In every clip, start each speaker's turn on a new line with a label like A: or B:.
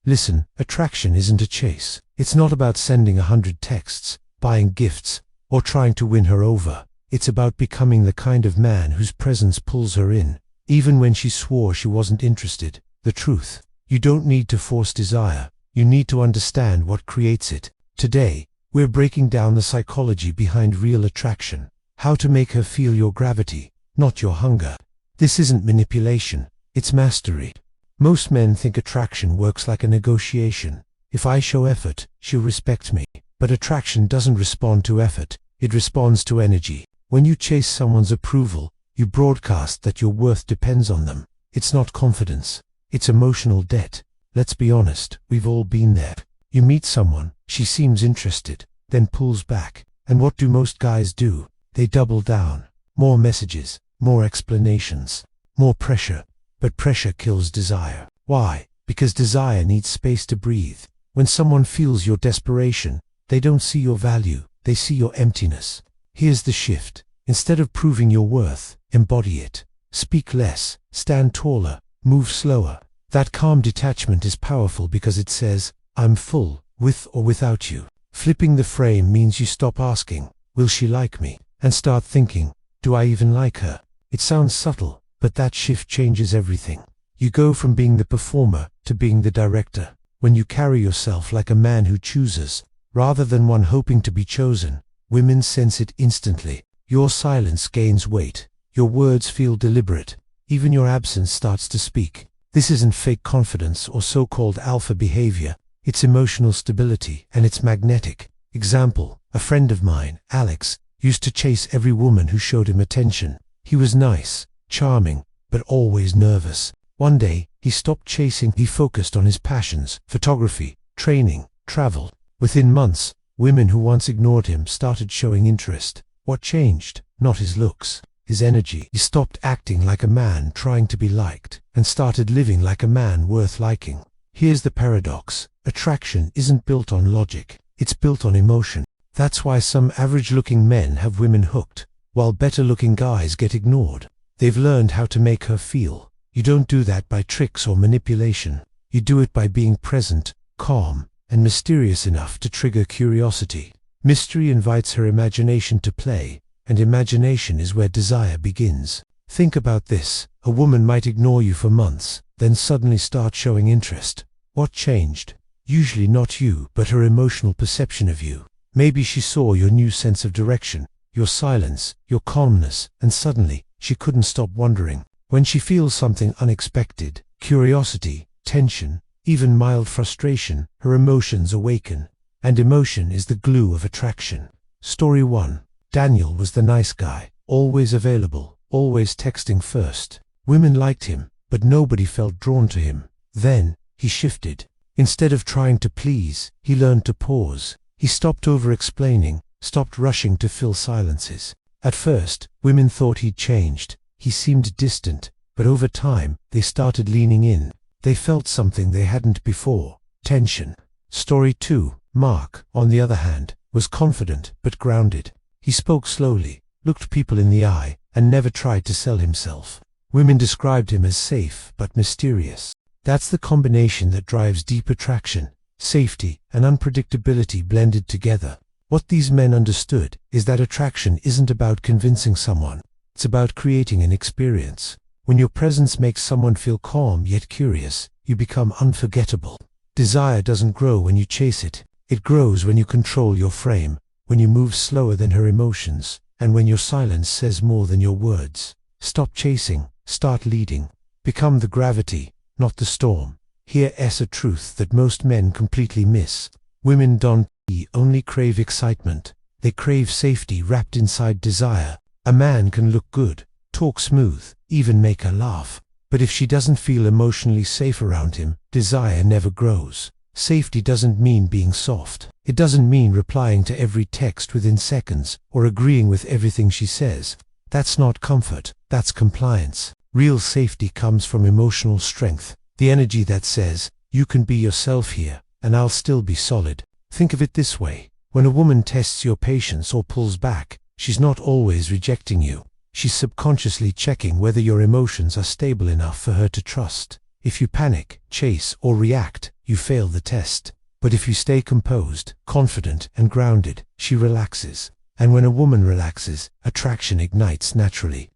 A: Listen, attraction isn't a chase. It's not about sending 100 texts, buying gifts, or trying to win her over. It's about becoming the kind of man whose presence pulls her in, even when she swore she wasn't interested. The truth: you don't need to force desire. You need to understand what creates it. Today, we're breaking down the psychology behind real attraction. How to make her feel your gravity, not your hunger. This isn't manipulation, it's mastery. Most men think attraction works like a negotiation. If I show effort, she'll respect me. But attraction doesn't respond to effort, it responds to energy. When you chase someone's approval, you broadcast that your worth depends on them. It's not confidence, it's emotional debt. Let's be honest, we've all been there. You meet someone, she seems interested, then pulls back. And what do most guys do? They double down. More messages, more explanations, more pressure. But pressure kills desire. Why? Because desire needs space to breathe. When someone feels your desperation, they don't see your value, they see your emptiness. Here's the shift. Instead of proving your worth, embody it. Speak less, stand taller, move slower. That calm detachment is powerful because it says, I'm full, with or without you. Flipping the frame means you stop asking, will she like me? And start thinking, do I even like her? It sounds subtle, but that shift changes everything. You go from being the performer to being the director. When you carry yourself like a man who chooses, rather than one hoping to be chosen, women sense it instantly. Your silence gains weight. Your words feel deliberate. Even your absence starts to speak. This isn't fake confidence or so-called alpha behavior. It's emotional stability, and it's magnetic. Example: a friend of mine, Alex, used to chase every woman who showed him attention. He was nice, charming, but always nervous. One day, he stopped chasing. He focused on his passions: photography, training, travel. Within months, women who once ignored him started showing interest. What changed? Not his looks, his energy. He stopped acting like a man trying to be liked, and started living like a man worth liking. Here's the paradox: attraction isn't built on logic, it's built on emotion. That's why some average-looking men have women hooked, while better-looking guys get ignored. They've learned how to make her feel. You don't do that by tricks or manipulation. You do it by being present, calm, and mysterious enough to trigger curiosity. Mystery invites her imagination to play, and imagination is where desire begins. Think about this: a woman might ignore you for months, then suddenly start showing interest. What changed? Usually not you, but her emotional perception of you. Maybe she saw your new sense of direction, your silence, your calmness, and suddenly, she couldn't stop wondering. When she feels something unexpected, curiosity, tension, even mild frustration, her emotions awaken. And emotion is the glue of attraction. Story 1. Daniel was the nice guy, always available, always texting first. Women liked him, but nobody felt drawn to him. Then, he shifted. Instead of trying to please, he learned to pause. He stopped over-explaining, stopped rushing to fill silences. At first, women thought he'd changed. He seemed distant, but over time, they started leaning in. They felt something they hadn't before: tension. Story 2. Mark, on the other hand, was confident but grounded. He spoke slowly, looked people in the eye, and never tried to sell himself. Women described him as safe but mysterious. That's the combination that drives deep attraction: safety and unpredictability blended together. What these men understood is that attraction isn't about convincing someone. It's about creating an experience. When your presence makes someone feel calm yet curious, you become unforgettable. Desire doesn't grow when you chase it. It grows when you control your frame, when you move slower than her emotions, and when your silence says more than your words. Stop chasing, start leading. Become the gravity, not the storm. Here's a truth that most men completely miss. Women don't only crave excitement. They crave safety wrapped inside desire. A man can look good, talk smooth, even make her laugh. But if she doesn't feel emotionally safe around him, desire never grows. Safety doesn't mean being soft. It doesn't mean replying to every text within seconds, or agreeing with everything she says. That's not comfort, that's compliance. Real safety comes from emotional strength. The energy that says, you can be yourself here, and I'll still be solid. Think of it this way: when a woman tests your patience or pulls back, she's not always rejecting you. She's subconsciously checking whether your emotions are stable enough for her to trust. If you panic, chase, or react, you fail the test. But if you stay composed, confident, and grounded, she relaxes. And when a woman relaxes, attraction ignites naturally.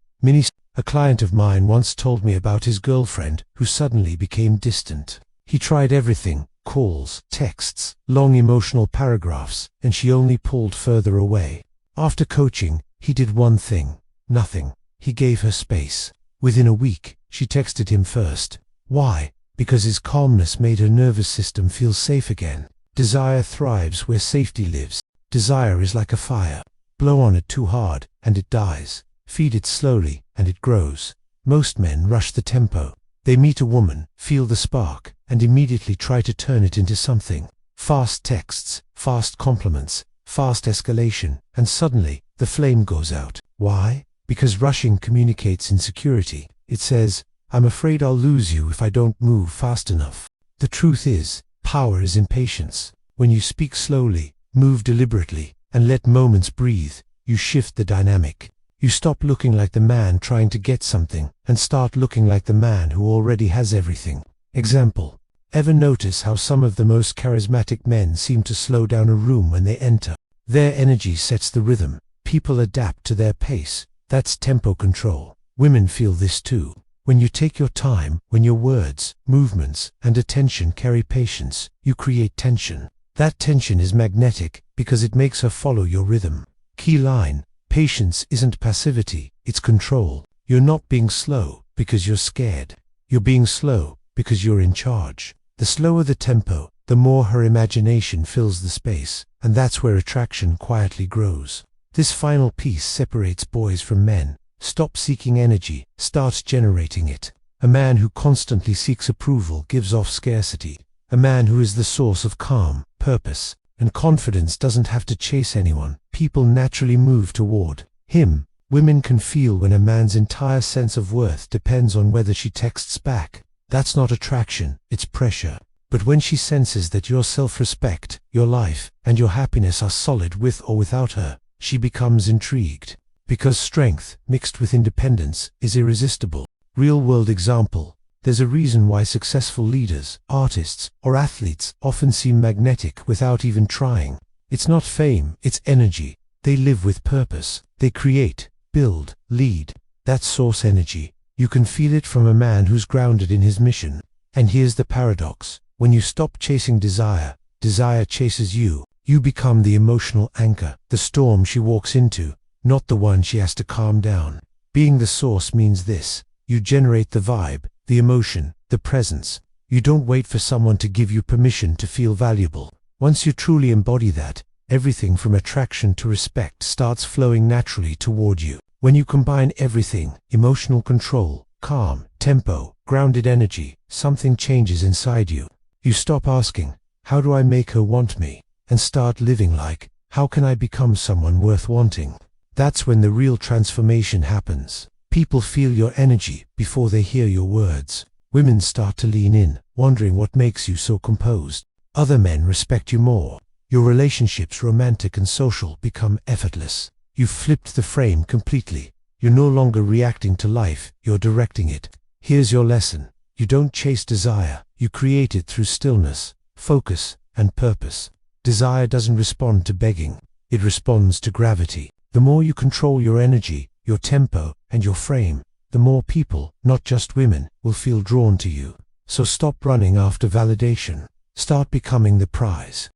A: A client of mine once told me about his girlfriend who suddenly became distant. He tried everything: calls, texts, long emotional paragraphs, and she only pulled further away. After coaching, he did one thing: nothing. He gave her space. Within a week, she texted him first. Why? Because his calmness made her nervous system feel safe again. Desire thrives where safety lives. Desire is like a fire. Blow on it too hard, and it dies. Feed it slowly, and it grows. Most men rush the tempo. They meet a woman, feel the spark, and immediately try to turn it into something. Fast texts, fast compliments, fast escalation, and suddenly, the flame goes out. Why? Because rushing communicates insecurity. It says, "I'm afraid I'll lose you if I don't move fast enough." The truth is, power is in patience. When you speak slowly, move deliberately, and let moments breathe, you shift the dynamic. You stop looking like the man trying to get something and start looking like the man who already has everything. Example: ever notice how some of the most charismatic men seem to slow down a room when they enter? Their energy sets the rhythm. People adapt to their pace. That's tempo control. Women feel this too. When you take your time, when your words, movements, and attention carry patience, you create tension. That tension is magnetic because it makes her follow your rhythm. Key line: patience isn't passivity, it's control. You're not being slow because you're scared. You're being slow because you're in charge. The slower the tempo, the more her imagination fills the space, and that's where attraction quietly grows. This final piece separates boys from men. Stop seeking energy, start generating it. A man who constantly seeks approval gives off scarcity. A man who is the source of calm, purpose, and confidence doesn't have to chase anyone. People naturally move toward him. Women can feel when a man's entire sense of worth depends on whether she texts back. That's not attraction, it's pressure. But when she senses that your self-respect, your life, and your happiness are solid with or without her, she becomes intrigued. Because strength, mixed with independence, is irresistible. Real-world example: there's a reason why successful leaders, artists, or athletes often seem magnetic without even trying. It's not fame, it's energy. They live with purpose. They create, build, lead. That's source energy. You can feel it from a man who's grounded in his mission. And here's the paradox: when you stop chasing desire, desire chases you. You become the emotional anchor, the storm she walks into, not the one she has to calm down. Being the source means this: you generate the vibe, the emotion, the presence. You don't wait for someone to give you permission to feel valuable. Once you truly embody that, everything from attraction to respect starts flowing naturally toward you. When you combine everything: emotional control, calm, tempo, grounded energy, something changes inside you. You stop asking, "How do I make her want me?" and start living like, "How can I become someone worth wanting?" That's when the real transformation happens. People feel your energy before they hear your words. Women start to lean in, wondering what makes you so composed. Other men respect you more. Your relationships, romantic and social, become effortless. You've flipped the frame completely. You're no longer reacting to life, you're directing it. Here's your lesson: you don't chase desire, you create it through stillness, focus, and purpose. Desire doesn't respond to begging, it responds to gravity. The more you control your energy, your tempo, and your frame, the more people, not just women, will feel drawn to you. So stop running after validation. Start becoming the prize.